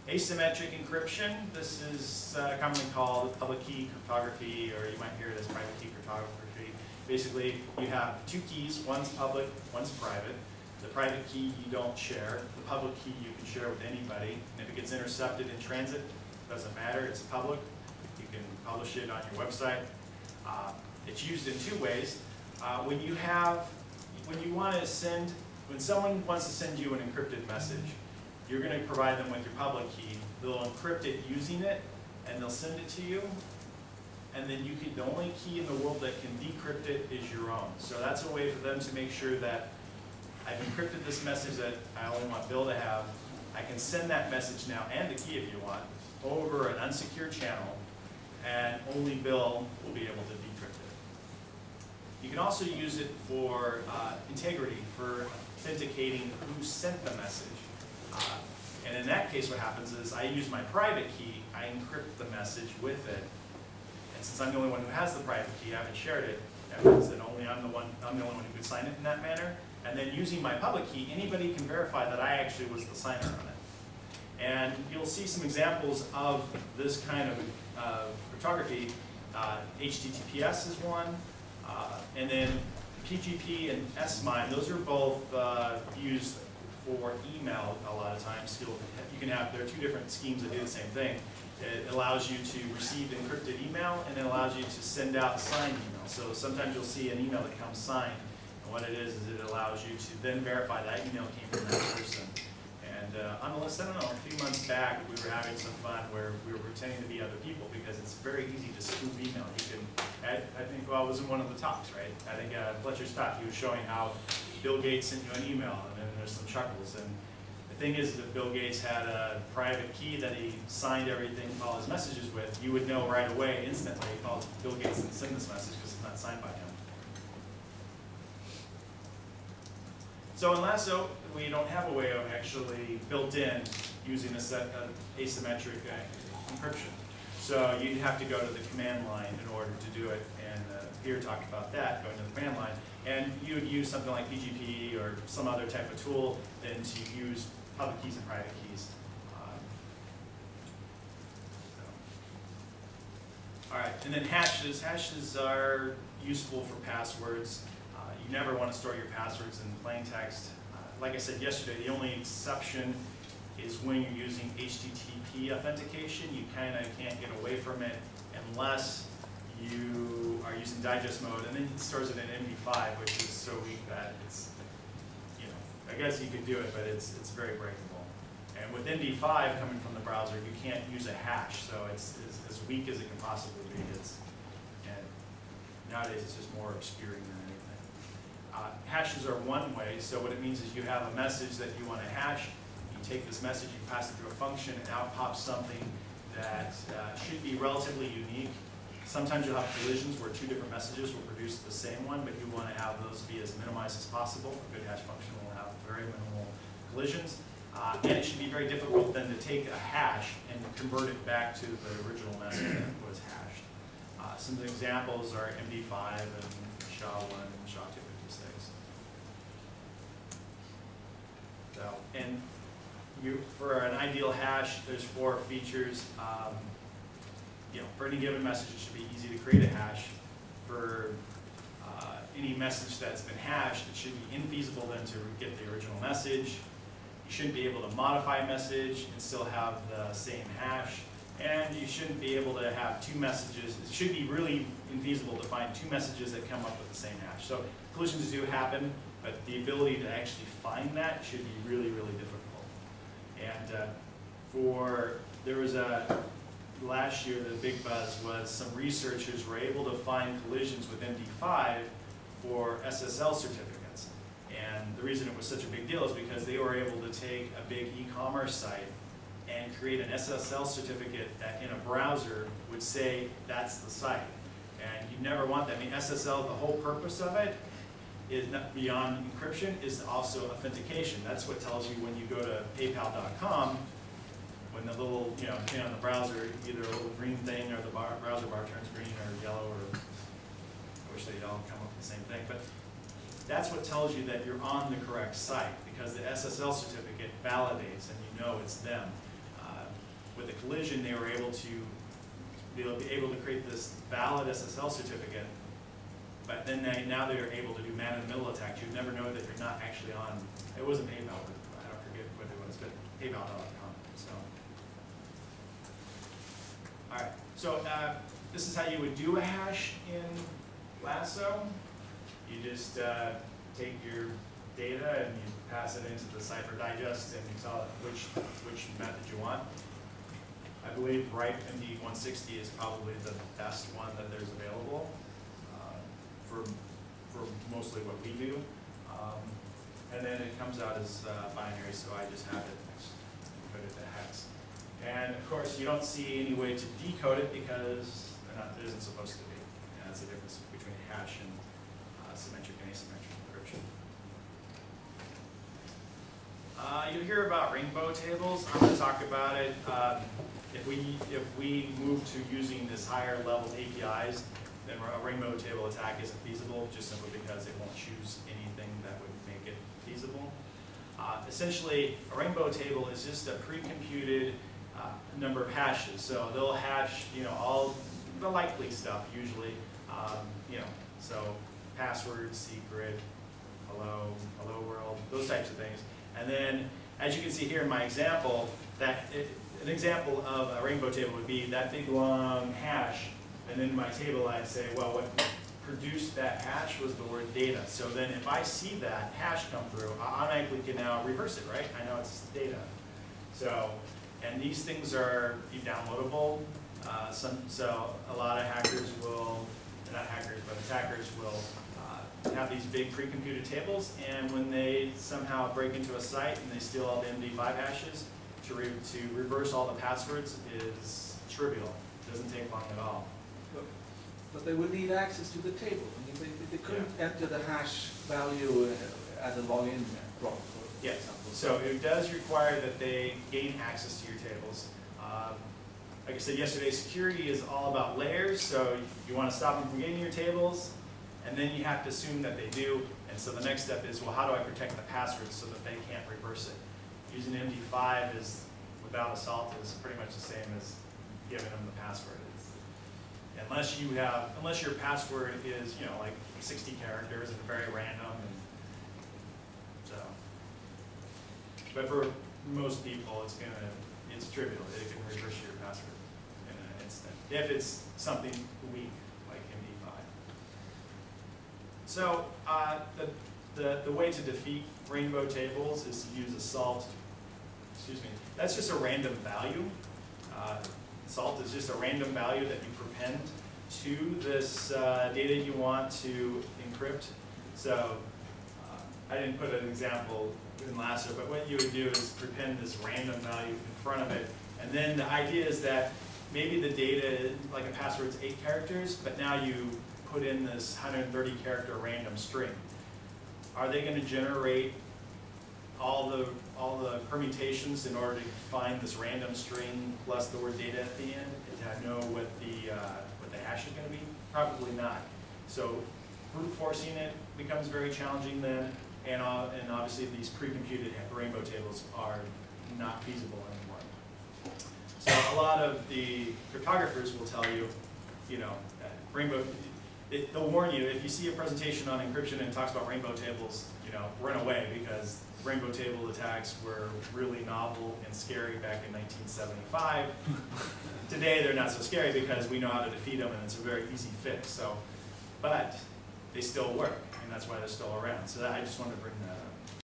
Asymmetric encryption, this is commonly called public key cryptography, or you might hear it as private key cryptography. Basically, you have two keys, one's public, one's private. The private key you don't share. The public key you can share with anybody. And if it gets intercepted in transit, it doesn't matter, it's public. You can publish it on your website. It's used in two ways. When someone wants to send you an encrypted message, you're going to provide them with your public key. They'll encrypt it using it, and they'll send it to you. And then the only key in the world that can decrypt it is your own. So that's a way for them to make sure that I've encrypted this message that I only want Bill to have. I can send that message now, and the key if you want, over an unsecured channel, and only Bill will be able to decrypt it. You can also use it for integrity, for authenticating who sent the message. And in that case, what happens is I use my private key, I encrypt the message with it. And since I'm the only one who has the private key, I haven't shared it, that means that only I'm the only one who could sign it in that manner. And then using my public key, anybody can verify that I actually was the signer on it. And you'll see some examples of this kind of cryptography. HTTPS is one, and then PGP and S-MIME, those are both used for email a lot of times. There are two different schemes that do the same thing. It allows you to receive encrypted email, and it allows you to send out signed email. So sometimes you'll see an email that comes signed, and what it is it allows you to then verify that email came from that person. And on the list, I don't know, a few months back we were having some fun where we were pretending to be other people because it's very easy to spoof email. I think, well, it was in one of the talks, right? I think Fletcher's talk, he was showing how Bill Gates sent you an email, and then there's some chuckles. And the thing is that Bill Gates had a private key that he signed everything, all his messages with. You would know right away, instantly, oh, Bill Gates didn't send this message because it's not signed by him. So in Lasso, we don't have a way of actually built in using a set of asymmetric encryption. So you'd have to go to the command line in order to do it, and Peter talked about that, going to the command line. And you would use something like PGP or some other type of tool then to use public keys and private keys. All right, and then hashes. Hashes are useful for passwords. You never want to store your passwords in plain text. Like I said yesterday, the only exception is when you're using HTTP authentication. You kind of can't get away from it unless you are using digest mode, and then it stores it in MD5, which is so weak that it's, I guess you could do it, but it's very breakable. And with MD5 coming from the browser, you can't use a hash, so it's as weak as it can possibly be. And nowadays it's just more obscuring than anything. Hashes are one way, so what it means is you have a message that you want to hash, you take this message, you pass it through a function, and out pops something that should be relatively unique. Sometimes you'll have collisions where two different messages will produce the same one, but you want to have those be as minimized as possible. A good hash function will have very minimal collisions. And it should be very difficult then to take a hash and convert it back to the original message that was hashed. Some of the examples are MD5 and SHA-1 and SHA-256. So, and for an ideal hash, there's 4 features. For any given message, it should be easy to create a hash. For any message that's been hashed, it should be infeasible then to get the original message. You shouldn't be able to modify a message and still have the same hash. And you shouldn't be able to have 2 messages. It should be really infeasible to find 2 messages that come up with the same hash. So collisions do happen, but the ability to actually find that should be really, really difficult. And there was last year, the big buzz was some researchers were able to find collisions with MD5 for SSL certificates. And the reason it was such a big deal is because they were able to take a big e-commerce site and create an SSL certificate that in a browser would say that's the site. And you never want that. I mean, SSL, the whole purpose of it is not beyond encryption, is also authentication. That's what tells you when you go to PayPal.com, when the little, thing on the browser, either a little green thing or the browser bar turns green or yellow, or I wish they'd all come up with the same thing. But that's what tells you that you're on the correct site, because the SSL certificate validates and you know it's them. with the collision, they were able to be able to create this valid SSL certificate. But then now they're able to do man-in-the-middle attacks. You'd never know that you're not actually on. It wasn't PayPal, but I don't forget what it was, but PayPal.com. So, all right. So this is how you would do a hash in Lasso. You just take your data and you pass it into the cipher digest, and you tell it which method you want. I believe RIPE MD160 is probably the best one that there's available for mostly what we do. And then it comes out as binary, so I just have it put it to hex. And of course, you don't see any way to decode it because there isn't supposed to be. And that's the difference between hash and symmetric and asymmetric encryption. You'll hear about rainbow tables. I'm going to talk about it. If we move to using this higher level APIs, then a rainbow table attack isn't feasible, just simply because it won't choose anything that would make it feasible. Essentially, a rainbow table is just a pre-computed number of hashes. So they'll hash, all the likely stuff usually. So password, secret, hello world, those types of things. And then, as you can see here in my example, an example of a rainbow table would be that big long hash, and in my table I'd say, well, what produced that hash was the word data. So then if I see that hash come through, I automatically can now reverse it, right? I know it's data. So, and these things are downloadable. So a lot of hackers will, not hackers, but attackers will have these big pre-computed tables, and when they somehow break into a site and they steal all the MD5 hashes, to reverse all the passwords is trivial. It doesn't take long at all. But they would need access to the table. I mean, they couldn't enter the hash value as a login prompt. Yes. So it does require that they gain access to your tables. Like I said yesterday, security is all about layers. So you want to stop them from getting your tables, and then you have to assume that they do. And so the next step is, well, how do I protect the passwords so that they can't reverse it? Using MD5 is, without assault, is pretty much the same as giving them the password. Unless your password is, like 60 characters and very random, and so. But for most people, it's trivial. It can reverse your password in an instant if it's something weak like MD5. So the way to defeat rainbow tables is to use assault. Excuse me. That's just a random value. Salt is just a random value that you prepend to this data you want to encrypt. So I didn't put an example in Lasso, but what you would do is prepend this random value in front of it. And then the idea is that maybe the data, like a password's 8 characters, but now you put in this 130 character random string. Are they going to generate all the permutations in order to find this random string plus the word data at the end and to know what the hash is going to be? Probably not. So brute forcing it becomes very challenging then, and obviously these pre-computed rainbow tables are not feasible anymore. So a lot of the cryptographers will tell you, rainbow. They'll warn you if you see a presentation on encryption and it talks about rainbow tables, run away, because rainbow table attacks were really novel and scary back in 1975. Today they're not so scary because we know how to defeat them and it's a very easy fix. So, but they still work, and that's why they're still around. So I just wanted to bring that up.